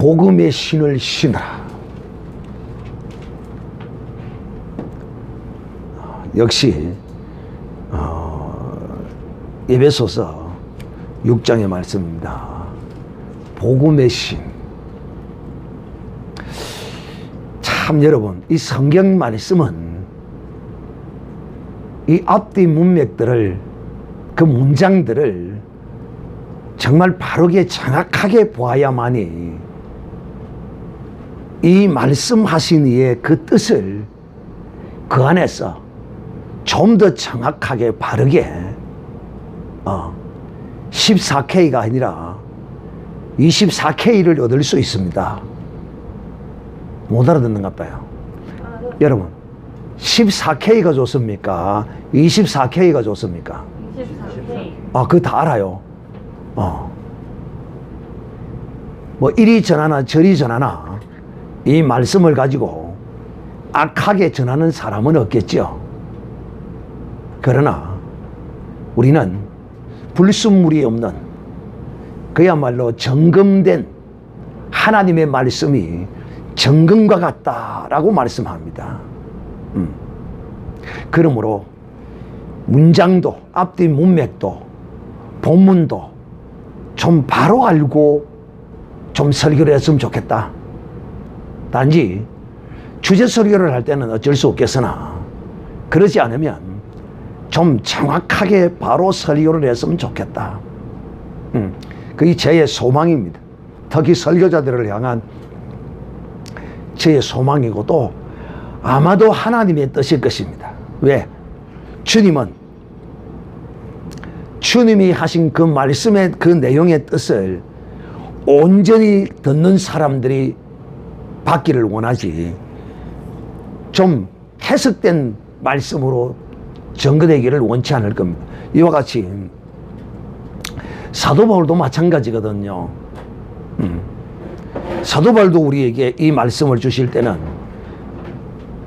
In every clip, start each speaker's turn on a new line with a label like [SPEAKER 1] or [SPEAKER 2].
[SPEAKER 1] 복음의 신을 신으라. 역시 에베소서 6장의 말씀입니다. 복음의 신. 참 여러분, 이 성경 말씀은 이 앞뒤 문맥들을, 그 문장들을 정말 바르게 정확하게 보아야만이 이 말씀하신 이의 그 뜻을 그 안에서 좀 더 정확하게 바르게 14K가 아니라 24K를 얻을 수 있습니다. 못 알아듣는가 봐요. 여러분, 14K가 좋습니까? 24K가 좋습니까? 24K. 그거 다 알아요. 뭐 이리 전하나 저리 전하나 이 말씀을 가지고 악하게 전하는 사람은 없겠죠. 그러나 우리는 불순물이 없는 그야말로 정금된 하나님의 말씀이 정금과 같다라고 말씀합니다. 그러므로 문장도 앞뒤 문맥도 본문도 좀 바로 알고 좀 설교를 했으면 좋겠다. 단지 주제 설교를 할 때는 어쩔 수 없겠으나 그러지 않으면 좀 정확하게 바로 설교를 했으면 좋겠다. 그게 저의 소망입니다. 특히 설교자들을 향한 저의 소망이고 또 아마도 하나님의 뜻일 것입니다. 왜? 주님이 하신 그 말씀의 그 내용의 뜻을 온전히 듣는 사람들이 받기를 원하지, 좀 해석된 말씀으로 전거되기를 원치 않을 겁니다. 이와 같이 사도 바울도 마찬가지거든요. 사도 바울도 우리에게 이 말씀을 주실 때는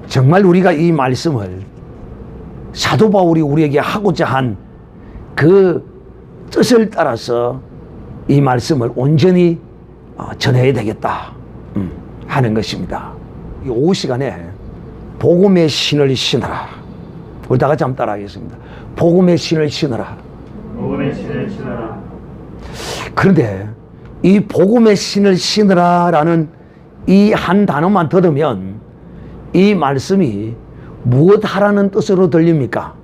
[SPEAKER 1] 정말 우리가 이 말씀을 사도 바울이 우리에게 하고자 한 그 뜻을 따라서 이 말씀을 온전히 전해야 되겠다 하는 것입니다. 이 오후 시간에 복음의 신을 신으라. 우리 다 같이 한번 따라하겠습니다. 복음의 신을 신으라.
[SPEAKER 2] 복음의 신을 신으라.
[SPEAKER 1] 그런데 이 복음의 신을 신으라라는 이 한 단어만 들으면 이 말씀이 무엇 하라는 뜻으로 들립니까?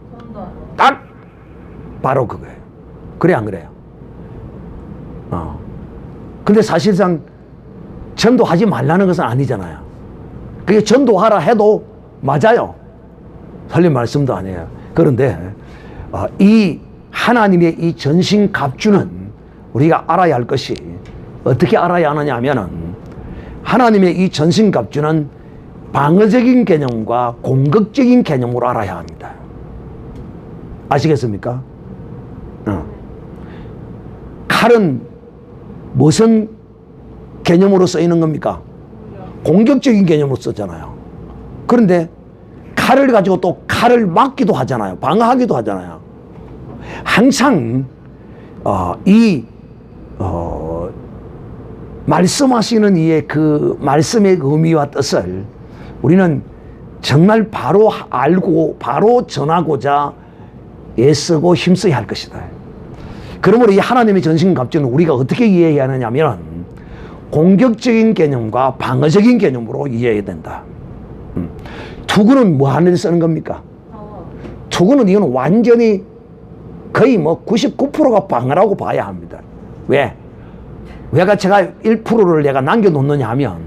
[SPEAKER 1] 딱 바로 그거예요. 그래 안 그래요? 근데 사실상 전도하지 말라는 것은 아니잖아요. 그게 전도하라 해도 맞아요. 틀린 말씀도 아니에요. 그런데 이 하나님의 이 전신갑주는 우리가 알아야 할 것이, 어떻게 알아야 하느냐 하면은 하나님의 이 전신갑주는 방어적인 개념과 공격적인 개념으로 알아야 합니다. 아시겠습니까? 칼은 무슨 개념으로 쓰이는 겁니까? 공격적인 개념으로 쓰잖아요. 그런데 칼을 가지고 또 칼을 막기도 하잖아요. 방어하기도 하잖아요. 항상 말씀하시는 이의 그 말씀의 의미와 뜻을 우리는 정말 바로 알고 바로 전하고자 애쓰고 힘써야 할 것이다. 그러므로 이 하나님의 전신갑주는 우리가 어떻게 이해해야 하느냐면 공격적인 개념과 방어적인 개념으로 이해해야 된다. 투구는 뭐 하는 데 쓰는 겁니까? 투구는 이건 완전히 거의 뭐 99%가 방어라고 봐야 합니다. 왜? 왜가 제가 1%를 내가 남겨놓느냐 하면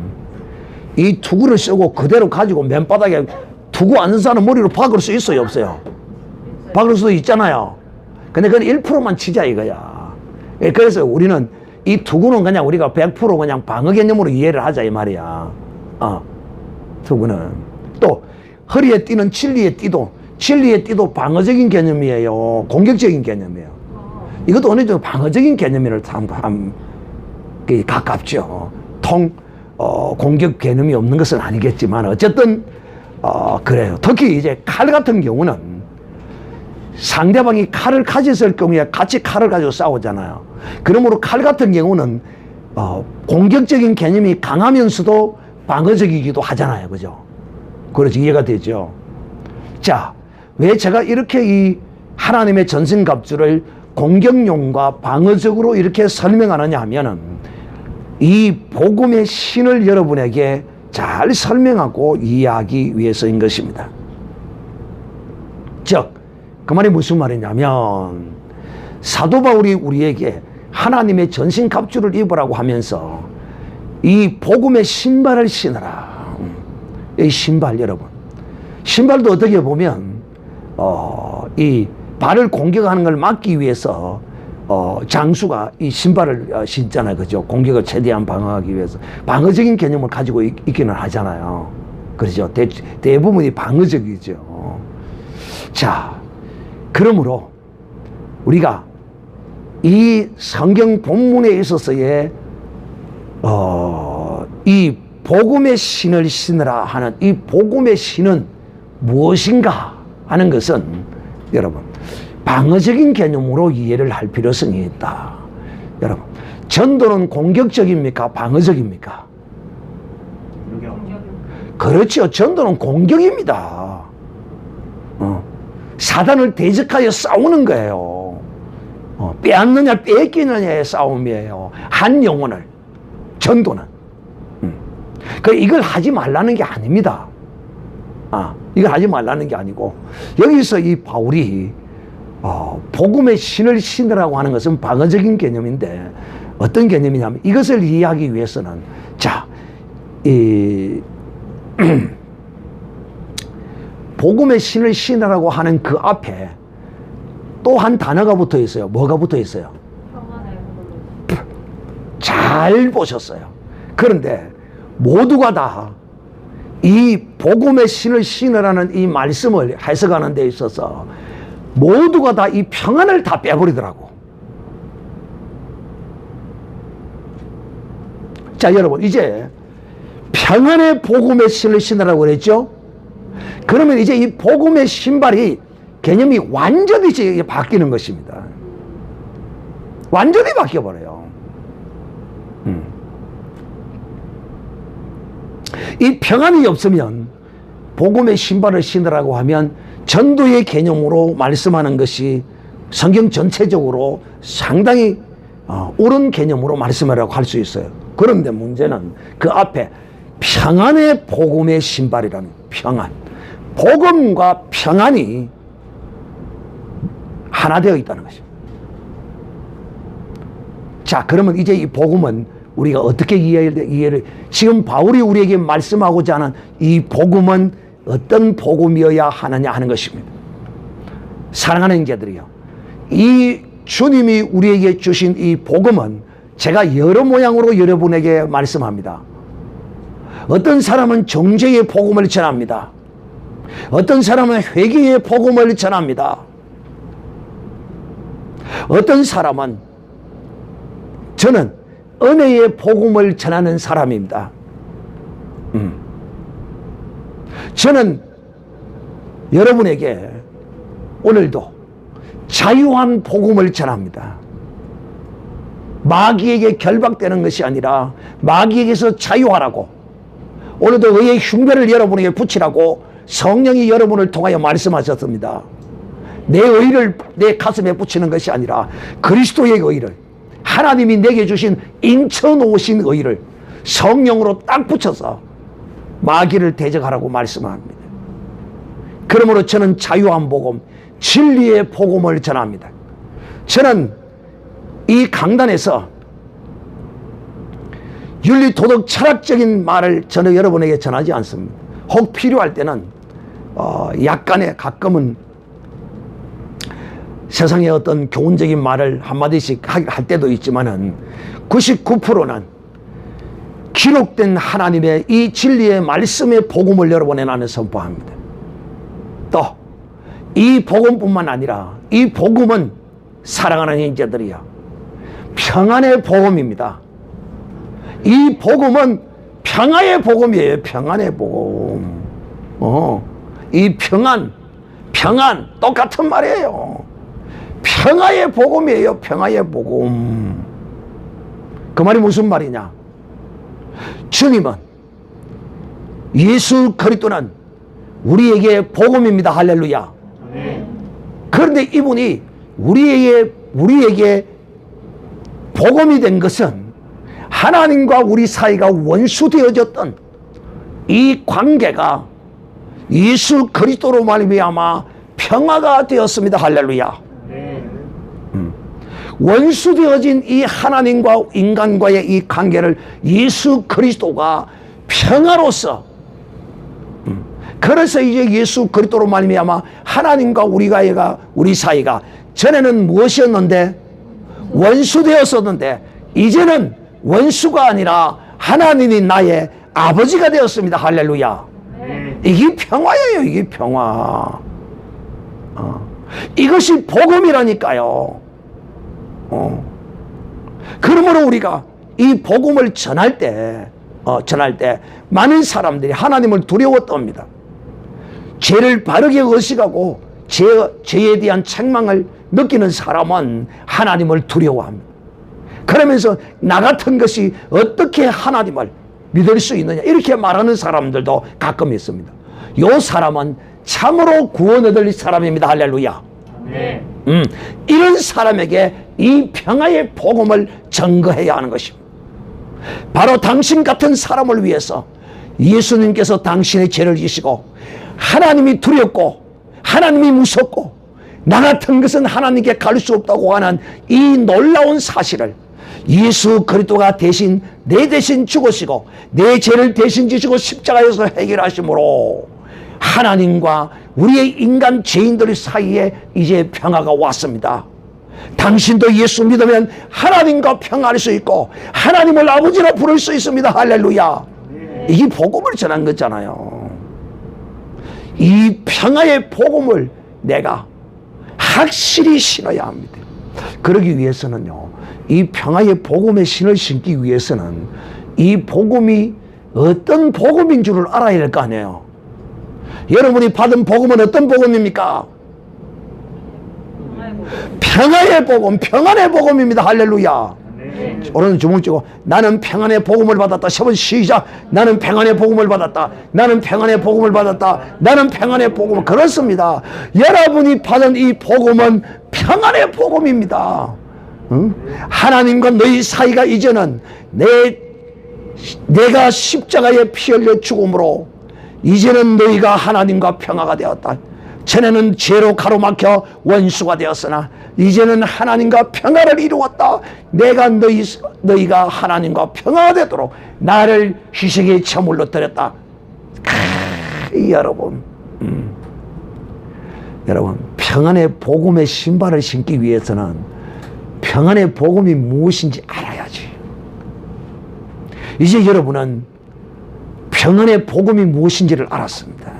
[SPEAKER 1] 이 투구를 쓰고 그대로 가지고 맨바닥에 투구 안 쓴 사람 머리로 박을 수 있어요, 없어요? 박을 수도 있잖아요. 근데 그건 1%만 치자 이거야. 그래서 우리는 이 투구는 그냥 우리가 100% 그냥 방어 개념으로 이해를 하자 이 말이야. 투구는 또 허리에 띠는 진리의 띠도 방어적인 개념이에요, 공격적인 개념이에요. 이것도 어느 정도 방어적인 개념을 가깝죠. 공격 개념이 없는 것은 아니겠지만 어쨌든 그래요. 특히 이제 칼 같은 경우는 상대방이 칼을 가졌을 경우에 같이 칼을 가지고 싸우잖아요. 그러므로 칼 같은 경우는 공격적인 개념이 강하면서도 방어적이기도 하잖아요. 그죠? 그렇지, 이해가 되죠? 자, 왜 제가 이렇게 이 하나님의 전신갑주를 공격용과 방어적으로 이렇게 설명하느냐 하면은 이 복음의 신을 여러분에게 잘 설명하고 이해하기 위해서인 것입니다. 즉, 그 말이 무슨 말이냐면 사도 바울이 우리에게 하나님의 전신갑주를 입으라고 하면서 이 복음의 신발을 신으라. 이 신발, 여러분, 신발도 어떻게 보면 이 발을 공격하는 걸 막기 위해서 장수가 이 신발을 신잖아요. 그죠? 공격을 최대한 방어하기 위해서 방어적인 개념을 가지고 있기는 하잖아요. 그렇죠? 대부분이 방어적이죠. 자, 그러므로 우리가 이 성경 본문에 있어서의 이 복음의 신을 신으라 하는 이 복음의 신은 무엇인가 하는 것은 여러분 방어적인 개념으로 이해를 할 필요성이 있다. 여러분, 전도는 공격적입니까? 방어적입니까? 그렇죠. 전도는 공격입니다. 사단을 대적하여 싸우는 거예요. 빼앗느냐 뺏기느냐의 싸움이에요. 한 영혼을. 전도는. 이걸 하지 말라는 게 아닙니다. 이걸 하지 말라는 게 아니고 여기서 이 바울이 복음의 신을 신으라고 하는 것은 방어적인 개념인데 어떤 개념이냐면 이것을 이해하기 위해서는 자, 이 복음의 신을 신으라고 하는 그 앞에 또 한 단어가 붙어 있어요. 뭐가 붙어 있어요? 잘 보셨어요. 그런데 모두가 다 이 복음의 신을 신으라는 이 말씀을 해석하는 데 있어서 모두가 다 이 평안을 다 빼버리더라고. 자, 여러분, 이제 평안의 복음의 신을 신으라고 그랬죠? 그러면 이제 이 복음의 신발이 개념이 완전히 이제 바뀌는 것입니다. 완전히 바뀌어버려요. 이 평안이 없으면 복음의 신발을 신으라고 하면 전도의 개념으로 말씀하는 것이 성경 전체적으로 상당히 옳은 개념으로 말씀하라고 할 수 있어요. 그런데 문제는 그 앞에 평안의 복음의 신발이라는 평안. 복음과 평안이 하나 되어 있다는 것입니다. 자, 그러면 이제 이 복음은 우리가 어떻게 이해를 지금 바울이 우리에게 말씀하고자 하는 이 복음은 어떤 복음이어야 하느냐 하는 것입니다. 사랑하는 자들이요, 이 주님이 우리에게 주신 이 복음은 제가 여러 모양으로 여러분에게 말씀합니다. 어떤 사람은 정죄의 복음을 전합니다. 어떤 사람은 회개의 복음을 전합니다. 어떤 사람은 저는 은혜의 복음을 전하는 사람입니다. 저는 여러분에게 오늘도 자유한 복음을 전합니다. 마귀에게 결박되는 것이 아니라 마귀에게서 자유하라고, 오늘도 의의 흉배를 여러분에게 붙이라고 성령이 여러분을 통하여 말씀하셨습니다. 내 의를 내 가슴에 붙이는 것이 아니라 그리스도의 의를, 하나님이 내게 주신 인쳐놓으신 의를 성령으로 딱 붙여서 마귀를 대적하라고 말씀합니다. 그러므로 저는 자유한 복음, 진리의 복음을 전합니다. 저는 이 강단에서 윤리, 도덕, 철학적인 말을 저는 여러분에게 전하지 않습니다. 혹 필요할 때는 약간의 가끔은 세상의 어떤 교훈적인 말을 한마디씩 할 때도 있지만은 99%는 기록된 하나님의 이 진리의 말씀의 복음을 여러분에 나는 선포합니다. 또 이 복음뿐만 아니라 이 복음은 사랑하는 인자들이여 평안의 복음입니다. 이 복음은 평화의 복음이에요. 평안의 복음. 이 평안 똑같은 말이에요. 평화의 복음이에요. 평화의 복음. 그 말이 무슨 말이냐? 주님은, 예수 그리스도는 우리에게 복음입니다. 할렐루야.
[SPEAKER 2] 아멘.
[SPEAKER 1] 그런데 이분이 우리에게 복음이 된 것은 하나님과 우리 사이가 원수되어졌던 이 관계가 예수 그리스도로 말미암아 평화가 되었습니다. 할렐루야.
[SPEAKER 2] 아멘.
[SPEAKER 1] 원수되어진 이 하나님과 인간과의 이 관계를 예수 그리스도가 평화로서, 그래서 이제 예수 그리스도로 말미암아 하나님과 우리 사이가 전에는 무엇이었는데? 원수되었었는데 이제는 원수가 아니라 하나님이 나의 아버지가 되었습니다. 할렐루야.
[SPEAKER 2] 아멘.
[SPEAKER 1] 이게 평화예요. 이게 평화. 이것이 복음이라니까요. 그러므로 우리가 이 복음을 전할 때 많은 사람들이 하나님을 두려워합니다. 죄를 바르게 의식하고 죄에 대한 책망을 느끼는 사람은 하나님을 두려워합니다. 그러면서 나 같은 것이 어떻게 하나님을 믿을 수 있느냐 이렇게 말하는 사람들도 가끔 있습니다. 이 사람은 참으로 구원 얻을 사람입니다. 할렐루야.
[SPEAKER 2] 아멘.
[SPEAKER 1] 이런 사람에게 이 평화의 복음을 전거해야 하는 것입니다. 바로 당신 같은 사람을 위해서 예수님께서 당신의 죄를 지시고, 하나님이 두렵고 하나님이 무섭고 나 같은 것은 하나님께 갈 수 없다고 하는 이 놀라운 사실을 예수 그리스도가 대신 내 대신 죽으시고 내 죄를 대신 지시고 십자가에서 해결하심으로 하나님과 우리의 인간 죄인들 사이에 이제 평화가 왔습니다. 당신도 예수 믿으면 하나님과 평화할 수 있고 하나님을 아버지로 부를 수 있습니다. 할렐루야. 이게 복음을 전한 거잖아요. 이 평화의 복음을 내가 확실히 신어야 합니다. 그러기 위해서는요, 이 평화의 복음의 신을 신기 위해서는 이 복음이 어떤 복음인 줄을 알아야 될 거 아니에요. 여러분이 받은 복음은 어떤 복음입니까? 평화의 복음, 평안의 복음입니다. 할렐루야. 오늘은 주먹 쥐고 나는 평안의 복음을 받았다. 10번 시작. 나는 평안의 복음을 받았다. 나는 평안의 복음을 받았다. 나는 평안의 복음. 그렇습니다. 여러분이 받은 이 복음은 평안의 복음입니다. 하나님과 너희 사이가 이제는 내가 십자가에 피 흘려 죽음으로 이제는 너희가 하나님과 평화가 되었다. 전에는 죄로 가로막혀 원수가 되었으나 이제는 하나님과 평화를 이루었다. 내가 너희가 하나님과 평화가 되도록 나를 희생의 제물로 드렸다. 여러분, 여러분, 평안의 복음의 신발을 신기 위해서는 평안의 복음이 무엇인지 알아야지. 이제 여러분은 평안의 복음이 무엇인지를 알았습니다.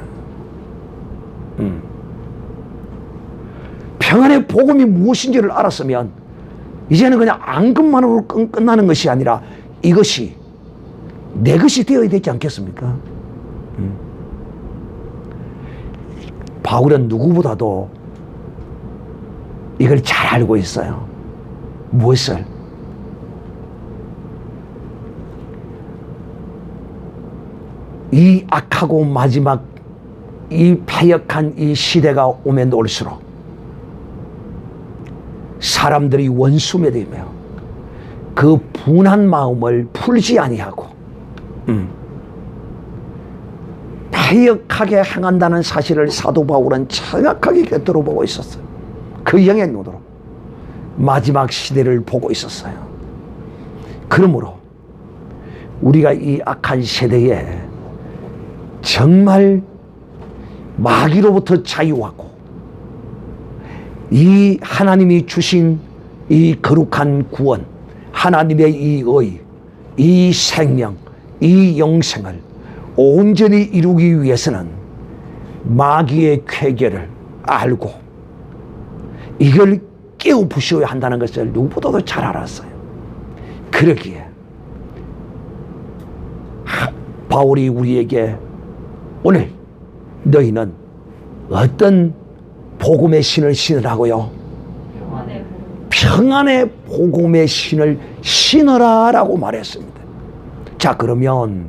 [SPEAKER 1] 평안의 복음이 무엇인지를 알았으면 이제는 그냥 앙금만으로 끝나는 것이 아니라 이것이 내 것이 되어야 되지 않겠습니까? 바울은 누구보다도 이걸 잘 알고 있어요. 무엇을? 이 악하고 마지막 이 패역한 이 시대가 오면 올수록 사람들이 원수매되며 그 분한 마음을 풀지 아니하고 패역하게 행한다는 사실을 사도 바울은 정확하게 곁으로 보고 있었어요. 그 영의 눈으로 마지막 시대를 보고 있었어요. 그러므로 우리가 이 악한 세대에 정말 마귀로부터 자유하고 이 하나님이 주신 이 거룩한 구원, 하나님의 이 의, 이 생명, 이 영생을 온전히 이루기 위해서는 마귀의 쾌결을 알고 이걸 깨워 부셔야 한다는 것을 누구보다도 잘 알았어요. 그러기에 바울이 우리에게 오늘 너희는 어떤 복음의 신을 신으라고요? 평안의 복음의 신을 신으라라고 말했습니다. 자, 그러면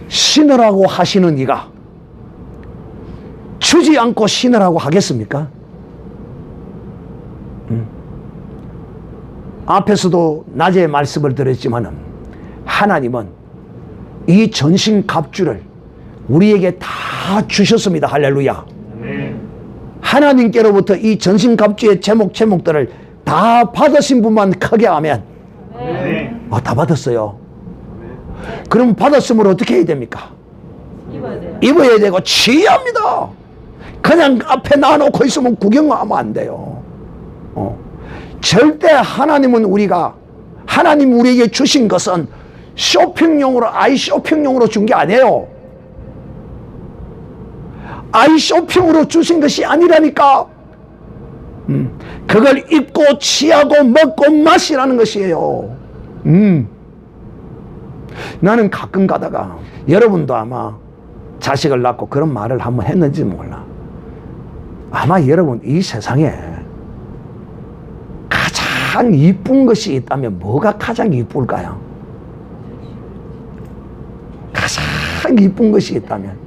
[SPEAKER 1] 신으라고 하시는 이가 주지 않고 신으라고 하겠습니까? 앞에서도 낮에 말씀을 드렸지만 하나님은 이 전신갑주를 우리에게 다 주셨습니다. 할렐루야.
[SPEAKER 2] 아멘.
[SPEAKER 1] 하나님께로부터 이 전신갑주의 제목들을 다 받으신 분만 크게 하면
[SPEAKER 2] 아멘.
[SPEAKER 1] 다 받았어요. 그럼 받았으면 어떻게 해야 됩니까? 입어야 되고 취합니다. 그냥 앞에 놔놓고 있으면 구경하면 안 돼요. 절대 하나님 우리에게 주신 것은 쇼핑용으로, 아이 쇼핑용으로 준 게 아니에요. 아이 쇼핑으로 주신 것이 아니라니까. 그걸 입고 취하고 먹고 마시라는 것이에요. 나는 가끔 가다가, 여러분도 아마 자식을 낳고 그런 말을 한번 했는지 몰라. 아마 여러분 이 세상에 가장 이쁜 것이 있다면 뭐가 가장 이쁠까요? 가장 이쁜 것이 있다면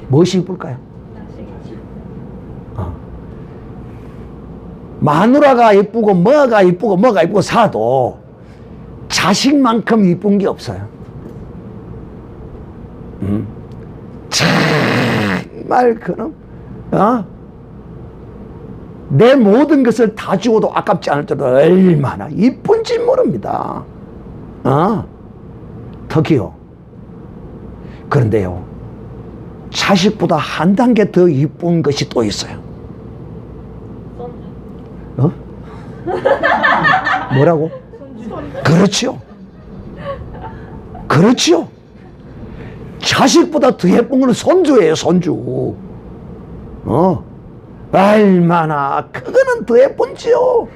[SPEAKER 1] 무엇이 이쁠까요? 마누라가 이쁘고 뭐가 이쁘고 사도 자식만큼 이쁜 게 없어요. 정말 그럼 내 모든 것을 다 주어도 아깝지 않을 정도로 얼마나 이쁜지 모릅니다. 특히요. 그런데요, 자식보다 한 단계 더 이쁜 것이 또 있어요. 뭐라고? 그렇지요. 그렇지요. 자식보다 더 예쁜 건 손주예요, 손주. 얼마나 그거는 더 예쁜지요.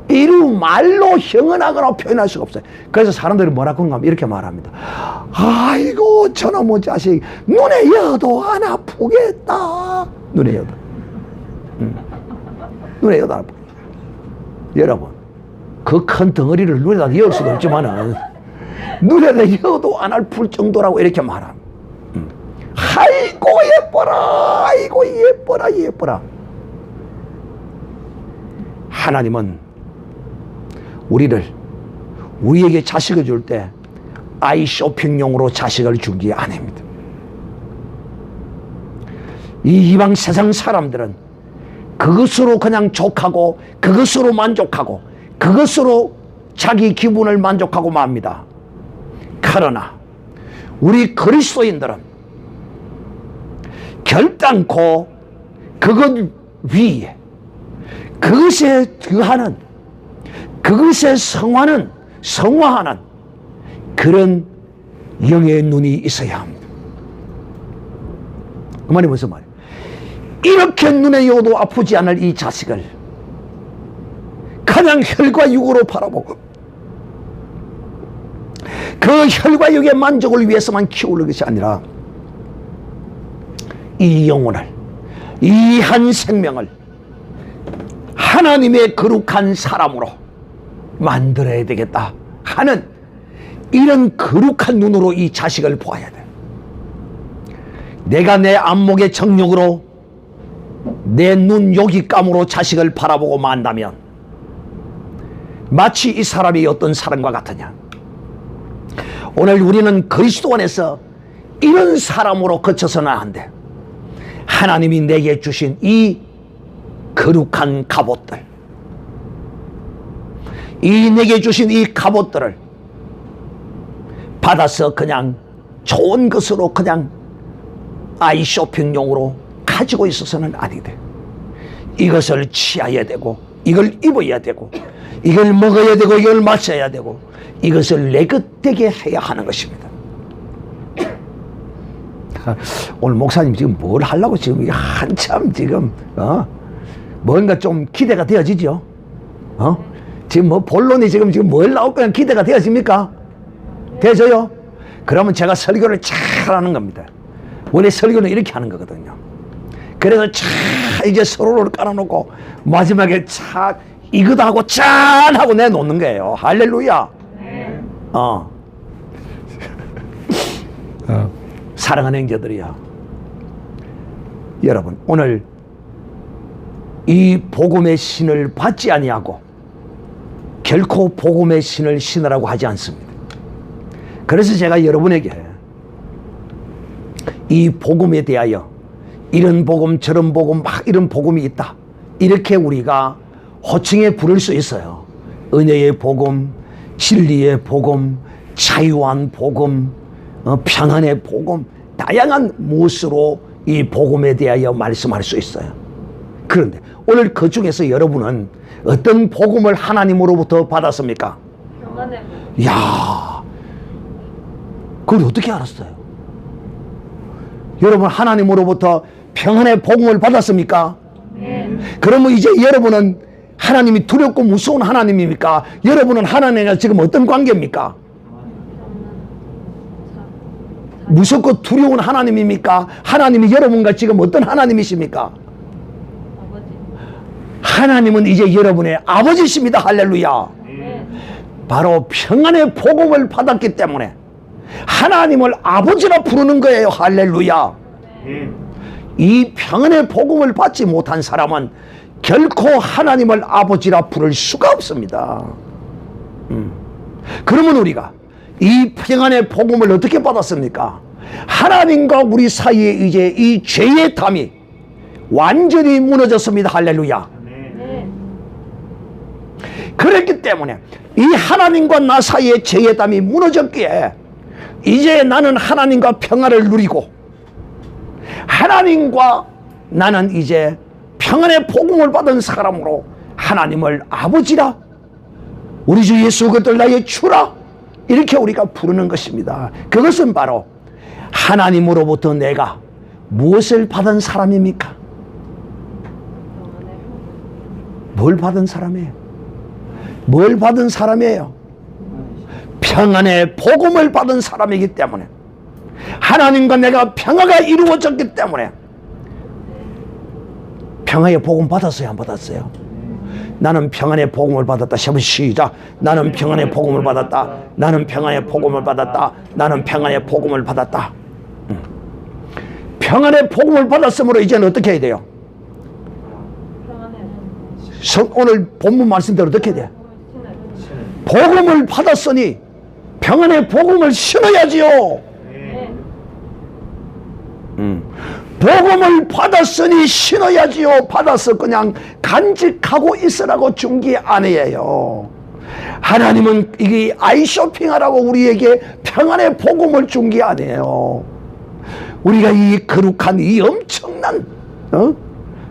[SPEAKER 1] 이루 말로 형언하거나 표현할 수가 없어요. 그래서 사람들이 뭐라고 하면 이렇게 말합니다. 아이고 저놈의 자식 눈에 여도 안 아프겠다. 눈에 여도. 눈에 여도 안 아프겠다. 여러분, 그 큰 덩어리를 눈에다 여을 수도 없지만은 눈에다 여도 안 아플 정도라고 이렇게 말합니다. 아이고 예뻐라, 아이고 예뻐라, 예뻐라. 하나님은 우리에게 자식을 줄 때 아이 쇼핑용으로 자식을 준 게 아닙니다. 이 이방 세상 사람들은 그것으로 그냥 족하고 그것으로 만족하고 그것으로 자기 기분을 만족하고 맙니다. 그러나 우리 그리스도인들은 결단코 그것 위에 그것에 더하는, 그것에 성화하는 그런 영의 눈이 있어야 합니다. 그 말이 무슨 말이에요? 이렇게 눈에 여도 아프지 않을 이 자식을 그냥 혈과 육으로 바라보고 그 혈과 육의 만족을 위해서만 키우는 것이 아니라 이 영혼을, 이 한 생명을 하나님의 거룩한 사람으로 만들어야 되겠다 하는 이런 거룩한 눈으로 이 자식을 보아야 돼. 내가 내 안목의 정욕으로 내 눈 요깃감으로 자식을 바라보고 만다면 마치 이 사람이 어떤 사람과 같으냐. 오늘 우리는 그리스도 안에서 이런 사람으로 거쳐서는 안 돼. 하나님이 내게 주신 이 거룩한 갑옷들, 내게 주신 이 갑옷들을 받아서 그냥 좋은 것으로 그냥 아이 쇼핑용으로 가지고 있어서는 아니 돼. 이것을 취해야 되고, 이걸 입어야 되고, 이걸 먹어야 되고, 이걸 마셔야 되고, 이것을 내 것 되게 해야 하는 것입니다. 오늘 목사님 지금 뭘 하려고 지금 한참 지금 뭔가 좀 기대가 되어지죠? 지금 뭐 본론이 지금 뭘 나올 거냐 기대가 되어집니까? 되어져요? 그러면 제가 설교를 잘 하는 겁니다. 원래 설교는 이렇게 하는 거거든요. 그래서 차 이제 서로를 깔아놓고 마지막에 차 이거다 하고 짠 하고 내놓는 거예요. 할렐루야. 사랑하는 형제들이야, 여러분, 오늘 이 복음의 신을 받지 아니하고 결코 복음의 신을 신으라고 하지 않습니다. 그래서 제가 여러분에게 이 복음에 대하여 이런 복음 저런 복음 막 이런 복음이 있다, 이렇게 우리가 호칭해 부를 수 있어요. 은혜의 복음, 진리의 복음, 자유한 복음, 평안의 복음, 다양한 무엇으로 이 복음에 대하여 말씀할 수 있어요. 그런데 오늘 그 중에서 여러분은 어떤 복음을 하나님으로부터 받았습니까?
[SPEAKER 3] 평안의 복음.
[SPEAKER 1] 이야, 그걸 어떻게 알았어요? 여러분, 하나님으로부터 평안의 복음을 받았습니까?
[SPEAKER 3] 네.
[SPEAKER 1] 그러면 이제 여러분은 하나님이 두렵고 무서운 하나님입니까? 여러분은 하나님과 지금 어떤 관계입니까? 무섭고 두려운 하나님입니까? 하나님이 여러분과 지금 어떤 하나님이십니까?
[SPEAKER 3] 아버지.
[SPEAKER 1] 하나님은 이제 여러분의 아버지십니다. 할렐루야.
[SPEAKER 3] 네.
[SPEAKER 1] 바로 평안의 복음을 받았기 때문에 하나님을 아버지라 부르는 거예요. 할렐루야. 이 평안의 복음을 받지 못한 사람은 결코 하나님을 아버지라 부를 수가 없습니다. 그러면 우리가 이 평안의 복음을 어떻게 받았습니까? 하나님과 우리 사이에 이제 이 죄의 담이 완전히 무너졌습니다. 할렐루야.
[SPEAKER 3] 네.
[SPEAKER 1] 그랬기 때문에 이 하나님과 나 사이에 죄의 담이 무너졌기에 이제 나는 하나님과 평안을 누리고 하나님과 나는 이제 평안의 복음을 받은 사람으로 하나님을 아버지라, 우리 주 예수 그리스도 나의 주라, 이렇게 우리가 부르는 것입니다. 그것은 바로 하나님으로부터 내가 무엇을 받은 사람입니까? 뭘 받은 사람이에요? 뭘 받은 사람이에요? 평안의 복음을 받은 사람이기 때문에, 하나님과 내가 평화가 이루어졌기 때문에. 평화의 복음 받았어요, 안 받았어요? 나는 평안의 복음을 받았다. 시작. 나는 평안의 복음을 받았다. 나는 평안의 복음을 받았다. 나는 평안의 복음을 받았다. 평안의 복음을 받았으므로 이제는 어떻게 해야 돼요? 오늘 본문 말씀대로 어떻게 해야 돼? 복음을 받았으니 평안의 복음을 신어야지요. 복음을 받았으니 신어야지요. 받아서 그냥 간직하고 있으라고 준 게 아니에요. 하나님은 이게 아이쇼핑하라고 우리에게 평안의 복음을 준 게 아니에요. 우리가 이 거룩한 이 엄청난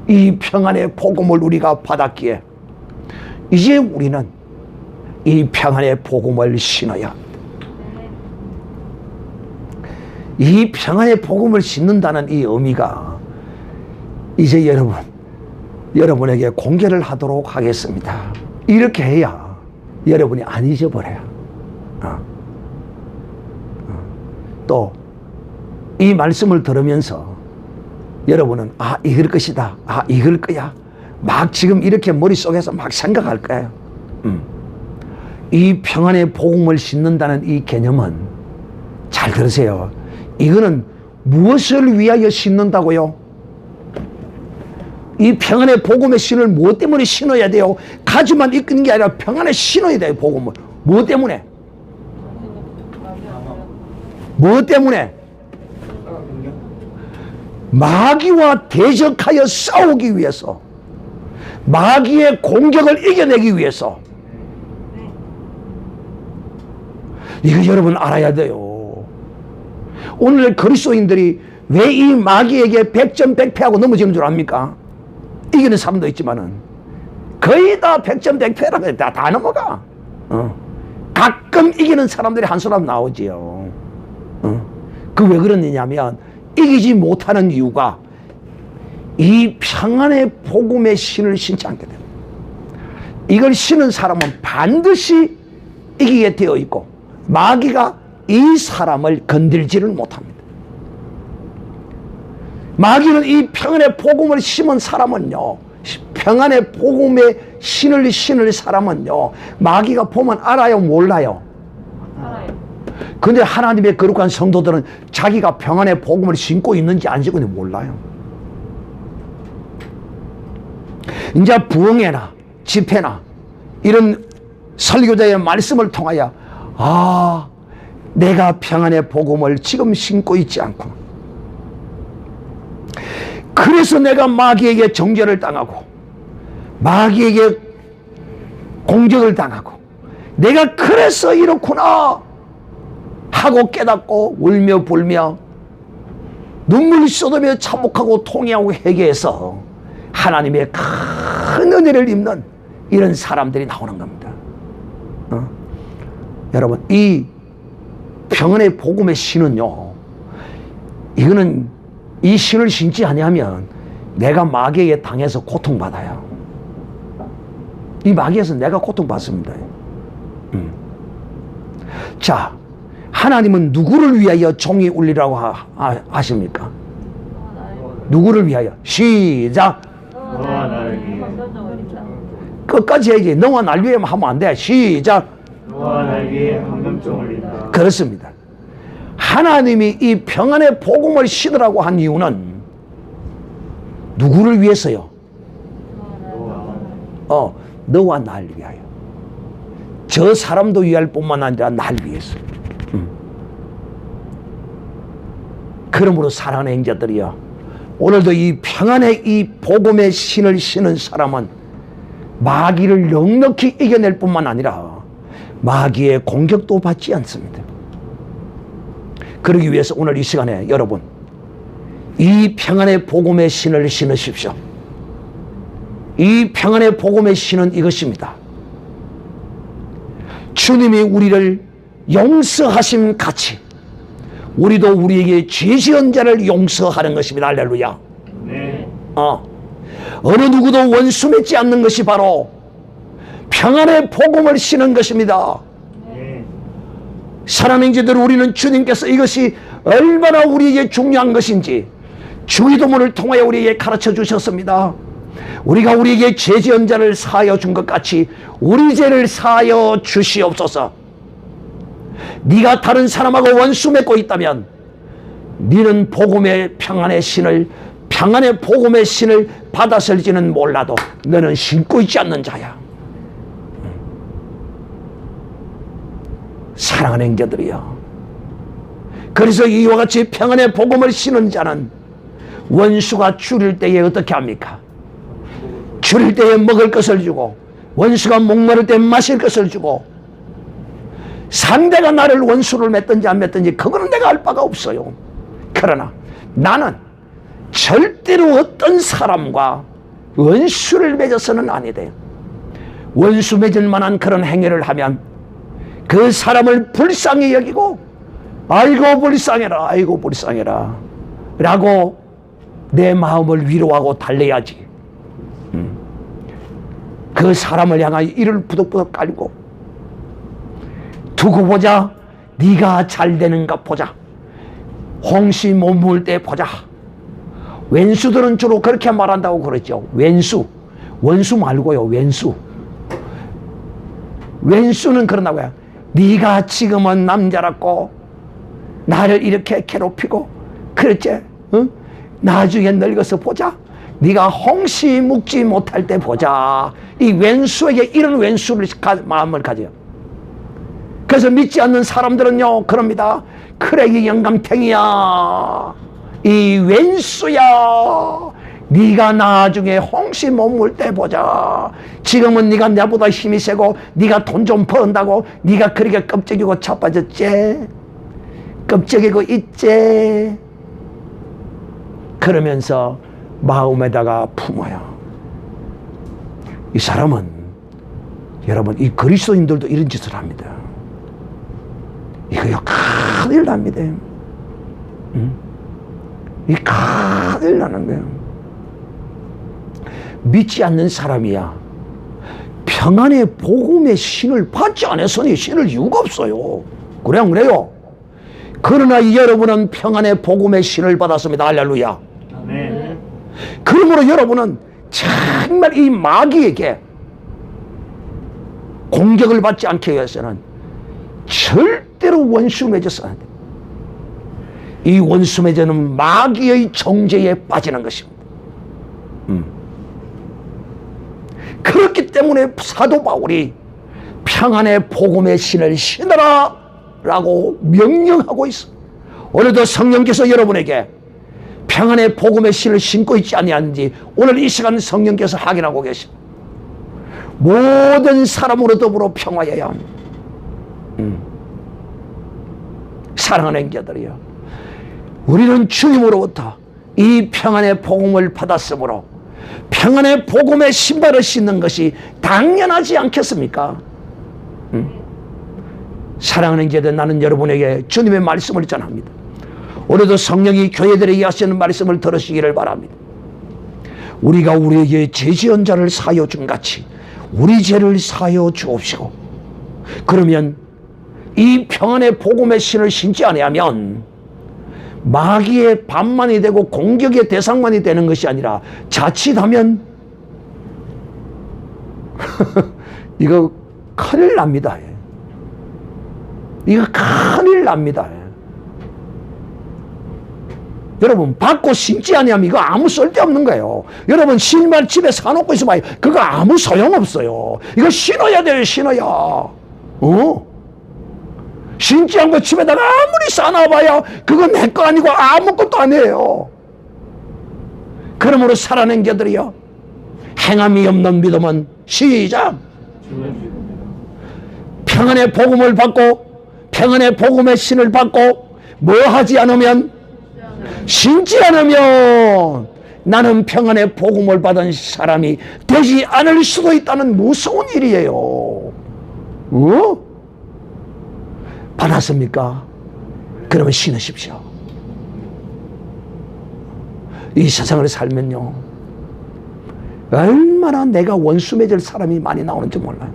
[SPEAKER 1] 이 평안의 복음을 우리가 받았기에 이제 우리는 이 평안의 복음을 신어야 합니다. 이 평안의 복음을 신는다는 이 의미가 이제 여러분에게 공개를 하도록 하겠습니다. 이렇게 해야 여러분이 안 잊어버려요. 또 이 말씀을 들으면서 여러분은 이걸 것이다, 이걸 거야, 막 지금 이렇게 머릿속에서 막 생각할 거예요. 이 평안의 복음을 신는다는 이 개념은, 잘 들으세요, 이거는 무엇을 위하여 신는다고요? 이 평안의 복음의 신을 무엇 때문에 신어야 돼요? 가지만 입는 게 아니라 평안에 신어야 돼요. 복음을. 무엇 때문에? 무엇 때문에? 마귀와 대적하여 싸우기 위해서, 마귀의 공격을 이겨내기 위해서. 이거 여러분 알아야 돼요. 오늘 그리스도인들이 왜 이 마귀에게 100점 100패하고 넘어지는 줄 압니까? 이기는 사람도 있지만은 거의 다 100점 100패라고 다 넘어가. 가끔 이기는 사람들이 한 사람 나오지요. 그 왜 그러느냐면 이기지 못하는 이유가 이 평안의 복음의 신을 신지 않게 됩니다. 이걸 신은 사람은 반드시 이기게 되어 있고 마귀가 이 사람을 건들지를 못합니다. 마귀는 이 평안의 복음을 심은 사람은요, 평안의 복음의 신을 신을 사람은요, 마귀가 보면 알아요, 몰라요?
[SPEAKER 3] 알아요.
[SPEAKER 1] 근데 하나님의 거룩한 성도들은 자기가 평안의 복음을 신고 있는지 안 신고 있는지 몰라요. 이제 부흥회나 집회나 이런 설교자의 말씀을 통하여 아, 내가 평안의 복음을 지금 신고 있지 않구나. 그래서 내가 마귀에게 정죄를 당하고 마귀에게 공격을 당하고 내가 그래서 이렇구나 하고 깨닫고 울며 불며 눈물 쏟으며 참혹하고 통회하고 회개해서 하나님의 큰 은혜를 입는 이런 사람들이 나오는 겁니다. 여러분, 이 평안의 복음의 신은요, 이거는 이 신을 신지 아니하면 내가 마귀에게 당해서 고통받아요. 이 마귀에서 내가 고통받습니다. 자, 하나님은 누구를 위하여 종이 울리라고 하십니까? 누구를 위하여? 시작.
[SPEAKER 2] 너와 나를 위해.
[SPEAKER 1] 끝까지 해야지. 너와 날 위해 하면 안 돼. 시작.
[SPEAKER 2] 너와 날 위해 황금종 올린다.
[SPEAKER 1] 그렇습니다. 하나님이 이 평안의 복음을 신으라고 한 이유는 누구를 위해서요? 너와 날 위하여. 저 사람도 위할 뿐만 아니라 날 위해서. 그러므로 사랑하는 형제들이여, 오늘도 이 평안의 이 복음의 신을 신은 사람은 마귀를 넉넉히 이겨낼 뿐만 아니라 마귀의 공격도 받지 않습니다. 그러기 위해서 오늘 이 시간에 여러분, 이 평안의 복음의 신을 신으십시오. 이 평안의 복음의 신은 이것입니다. 주님이 우리를 용서하심 같이 우리도 우리에게 죄 지은 자를 용서하는 것입니다. 할렐루야.
[SPEAKER 2] 네.
[SPEAKER 1] 어느 누구도 원수 맺지 않는 것이 바로 평안의 복음을 신은 것입니다.
[SPEAKER 2] 네.
[SPEAKER 1] 사랑하는 형제들, 우리는 주님께서 이것이 얼마나 우리에게 중요한 것인지 주기도문을 통하여 우리에게 가르쳐 주셨습니다. 우리가 우리에게 죄 지은 자를 사하여 준 것 같이 우리 죄를 사하여 주시옵소서. 네가 다른 사람하고 원수 맺고 있다면 네는 복음의 평안의 신을, 평안의 복음의 신을 받았을지는 몰라도 너는 신고 있지 않는 자야. 사랑하는 형제들이여, 그래서 이와 같이 평안의 복음을 신은 자는 원수가 줄일 때에 어떻게 합니까? 줄일 때에 먹을 것을 주고, 원수가 목마를 때 마실 것을 주고, 상대가 나를 원수를 맺든지 안 맺든지 그거는 내가 알 바가 없어요. 그러나 나는 절대로 어떤 사람과 원수를 맺어서는 아니 돼요. 원수 맺을 만한 그런 행위를 하면 그 사람을 불쌍히 여기고, 아이고 불쌍해라, 아이고 불쌍해라 라고 내 마음을 위로하고 달래야지. 그 사람을 향하여 이를 부덕부덕 깔고 두고 보자, 네가 잘 되는가 보자, 홍시 못 모을 때 보자. 왼수들은 주로 그렇게 말한다고 그러죠. 왼수, 원수 말고요. 왼수. 왼수는 그런다고요. 네가 지금은 남자랍고 나를 이렇게 괴롭히고 그랬지? 응? 나중에 늙어서 보자. 네가 홍시 묵지 못할 때 보자. 이 왼수에게 이런 왼수를 마음을 가져요. 그래서 믿지 않는 사람들은요 그럽니다. 그래, 이 영감탱이야, 이 왼수야, 네가 나중에 홍시 못 물 때 보자. 지금은 네가 나보다 힘이 세고 네가 돈 좀 번다고 네가 그렇게 껍질이고 자빠졌지, 껍질이고 있지. 그러면서 마음에다가 품어요. 이 사람은, 여러분, 이 그리스도인들도 이런 짓을 합니다. 이거요 큰일 납니다. 이 큰일 나는 거예요. 믿지 않는 사람이야 평안의 복음의 신을 받지 않았으니 신을 이유가 없어요. 그래 안 그래요? 그러나 여러분은 평안의 복음의 신을 받았습니다. 할렐루야.
[SPEAKER 2] 네.
[SPEAKER 1] 그러므로 여러분은 정말 이 마귀에게 공격을 받지 않기 위해서는 절대로 원수 맺어서는 안 돼. 이 원수 맺어는 마귀의 정죄에 빠지는 것입니다. 그렇기 때문에 사도 바울이 평안의 복음의 신을 신으라 라고 명령하고 있어. 오늘도 성령께서 여러분에게 평안의 복음의 신을 신고 있지 아니하는지 오늘 이 시간 성령께서 확인하고 계십니다. 모든 사람으로 더불어 평화여야 합니다. 사랑하는 자들이여, 우리는 주님으로부터 이 평안의 복음을 받았으므로 평안의 복음의 신발을 신는 것이 당연하지 않겠습니까? 사랑하는 자들, 나는 여러분에게 주님의 말씀을 전합니다. 오늘도 성령이 교회들에게 하시는 말씀을 들으시기를 바랍니다. 우리가 우리에게 죄 지은 자를 사하여 준 같이 우리 죄를 사하여 주옵시고, 그러면 이 평안의 복음의 신을 신지 아니하면 마귀의 반만이 되고 공격의 대상만이 되는 것이 아니라 자칫하면 이거 큰일 납니다. 이거 큰일 납니다. 여러분, 받고 신지 아니하면 이거 아무 쓸데없는 거예요. 여러분, 신발 집에 사놓고 있어봐요. 그거 아무 소용없어요. 이거 신어야 돼요. 신어야. 신지 않고 집에다가 아무리 쌓아놔봐야 그건 내 거 아니고 아무것도 아니에요. 그러므로 살아낸 자들이요, 행함이 없는 믿음은 시작, 평안의 복음을 받고 평안의 복음의 신을 받고 뭐 하지 않으면, 신지 않으면 나는 평안의 복음을 받은 사람이 되지 않을 수도 있다는 무서운 일이에요. 받았습니까? 그러면 신으십시오. 이 세상을 살면요, 얼마나 내가 원수 맺을 사람이 많이 나오는지 몰라요.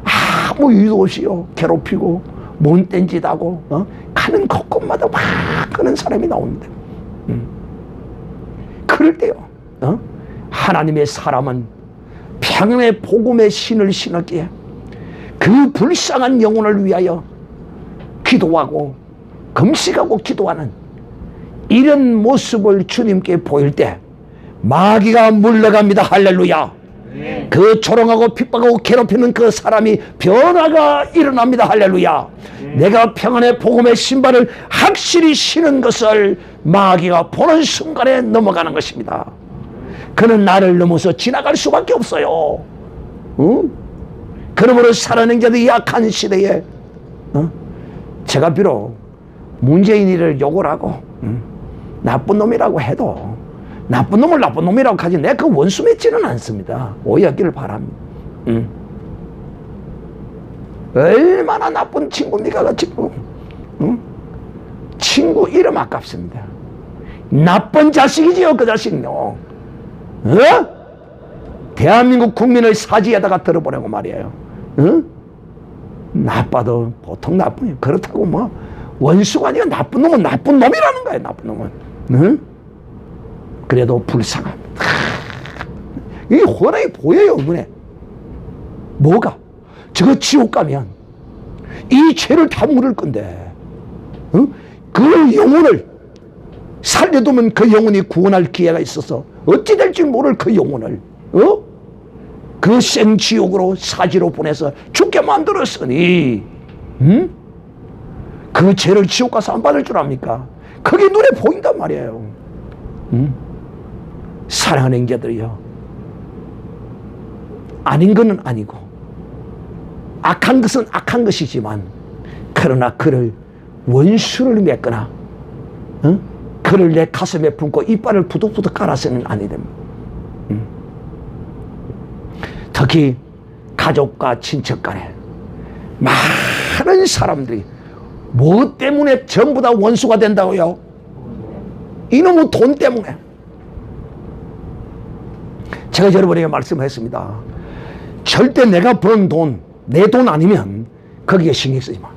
[SPEAKER 1] 아무 이유도 없이요, 괴롭히고 못된 짓 하고 가는 곳곳마다 막 그런 사람이 나오는데, 그럴 때요, 하나님의 사람은 평안의 복음의 신을 신었기에 그 불쌍한 영혼을 위하여 기도하고 금식하고 기도하는 이런 모습을 주님께 보일 때 마귀가 물러갑니다. 할렐루야. 그 조롱하고 핍박하고 괴롭히는 그 사람이 변화가 일어납니다. 할렐루야. 내가 평안의 복음의 신발을 확실히 신은 것을 마귀가 보는 순간에 넘어가는 것입니다. 그는 나를 넘어서 지나갈 수밖에 없어요. 그러므로 살아낸 자들이 약한 시대에 제가 비록 문재인이를 욕을 하고 나쁜 놈이라고 해도 나쁜 놈을 나쁜 놈이라고 하지 내가 그 원수 맺지는 않습니다. 오해하기를 바랍니다. 얼마나 나쁜 친구입니까 그 친구. 친구 이름 아깝습니다. 나쁜 자식이지요 그 자식요. 대한민국 국민의 사지에다가 들어보라고 말이에요. 나빠도 보통 나쁘요. 그렇다고 뭐 원수가 아니라 나쁜 놈은 나쁜 놈이라는 거예요. 나쁜 놈은. 그래도 불쌍합니다. 이게 훤하게 보여요. 눈에. 뭐가? 저거 지옥 가면 이 죄를 다 물을 건데 그 영혼을 살려두면 그 영혼이 구원할 기회가 있어서 어찌 될지 모를 그 영혼을 그 생지옥으로 사지로 보내서 죽게 만들었으니 그 죄를 지옥 가서 안 받을 줄 압니까? 그게 눈에 보인단 말이에요. 사랑하는 자들이요, 아닌 것은 아니고 악한 것은 악한 것이지만 그러나 그를 원수를 맺거나 그를 내 가슴에 품고 이빨을 부득부득 갈아서는 아니 됩니다. 특히 가족과 친척 간에 많은 사람들이 뭐 때문에 전부 다 원수가 된다고요? 이놈의 돈 때문에. 제가 여러분에게 말씀했습니다. 절대 내가 번 돈, 내 돈 아니면 거기에 신경 쓰지 마.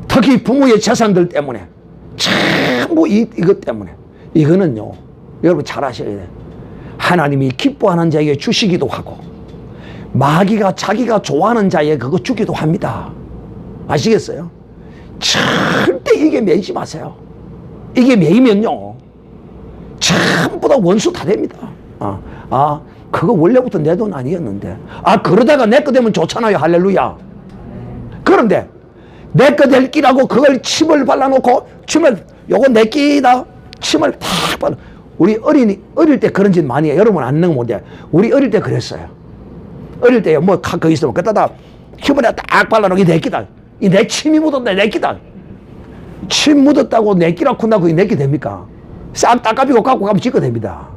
[SPEAKER 1] 특히 부모의 재산들 때문에, 전부 이것 때문에. 이거는요, 여러분 잘 아셔야 돼요. 하나님이 기뻐하는 자에게 주시기도 하고 마귀가 자기가 좋아하는 자에게 그거 주기도 합니다. 아시겠어요? 절대 이게 매이지 마세요. 이게 매이면요 전부 다 원수 다 됩니다. 그거 원래부터 내 돈 아니었는데 그러다가 내 거 되면 좋잖아요. 할렐루야. 그런데 내 거 될 끼라고 그걸 침을 발라놓고 요거 내 끼다 침을 탁 발라. 우리 어릴 때 그런 짓 많이 해요. 여러분 안 넣으면 돼. 우리 어릴 때 그랬어요. 어릴 때요 뭐 그거 있으면 그때다 침을 딱 발라놓고 내 끼다. 이 내 침이 묻었다 내 끼다. 침 묻었다고 내 끼라 쿤다 그게 내 끼 됩니까? 싹 닦아비고 갖고 가면 지거 됩니다.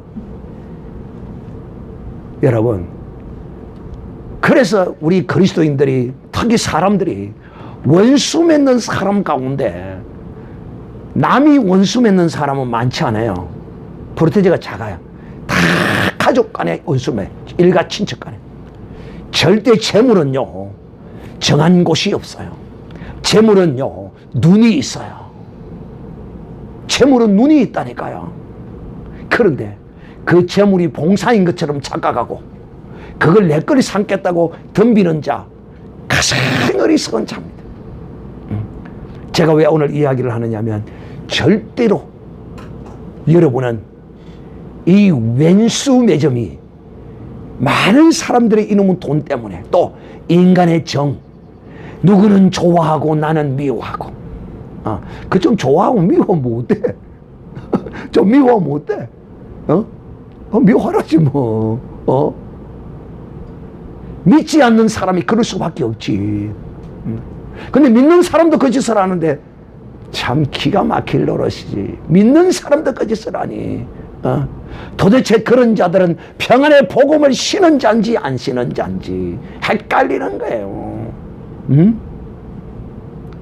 [SPEAKER 1] 여러분 그래서 우리 그리스도인들이 특히 사람들이 원수 맺는 사람 가운데 남이 원수 맺는 사람은 많지 않아요. 프로테지가 작아요. 다 가족 간에 원수 맺 일가 친척 간에. 절대 재물은요 정한 곳이 없어요. 재물은요 눈이 있어요. 재물은 눈이 있다니까요. 그런데 그 재물이 봉사인 것처럼 착각하고 그걸 내 거리 삼겠다고 덤비는 자 가장 어리석은 자입니다. 제가 왜 오늘 이야기를 하느냐면 절대로 여러분은 이 왼수 매점이 많은 사람들의 이놈의 돈 때문에 또 인간의 정 누구는 좋아하고 나는 미워하고 그 좀 좋아하고 미워하면 어때? 좀 미워하면 어때? 미워하라지 뭐. 믿지 않는 사람이 그럴 수밖에 없지. 근데 믿는 사람도 그 짓을 하는데 참 기가 막힐 노릇이지. 믿는 사람도 그 짓을 하니. 도대체 그런 자들은 평안의 복음을 신은 자인지 안 신은 자인지 헷갈리는 거예요.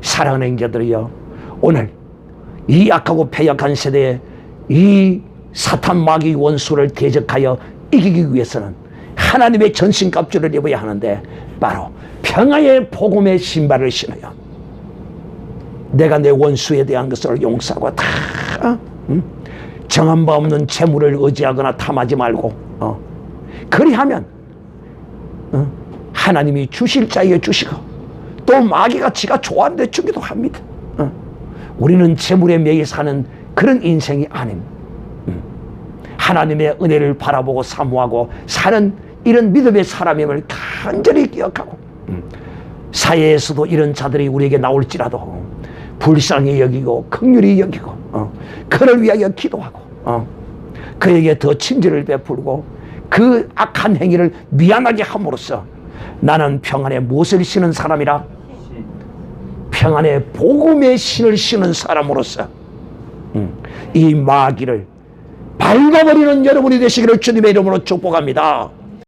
[SPEAKER 1] 사랑하는 형제들이요, 오늘 이 악하고 패역한 세대에 이 사탄 마귀 원수를 대적하여 이기기 위해서는 하나님의 전신갑주를 입어야 하는데 바로 평화의 복음의 신발을 신어요. 내가 내 원수에 대한 것을 용서하고 다 정한 바 없는 재물을 의지하거나 탐하지 말고 그리하면 하나님이 주실 자에게 주시고 또 마귀가 지가 좋아하는데 주기도 합니다. 우리는 재물에 매여 사는 그런 인생이 아닙니다. 하나님의 은혜를 바라보고 사모하고 사는 이런 믿음의 사람임을 간절히 기억하고 사회에서도 이런 자들이 우리에게 나올지라도 불쌍히 여기고 긍휼히 여기고 그를 위하여 기도하고 그에게 더 친절을 베풀고 그 악한 행위를 미안하게 함으로써 나는 평안의 무엇을 신은 사람이라? 평안의 복음의 신을 신은 사람으로서 이 마귀를 밟아버리는 여러분이 되시기를 주님의 이름으로 축복합니다.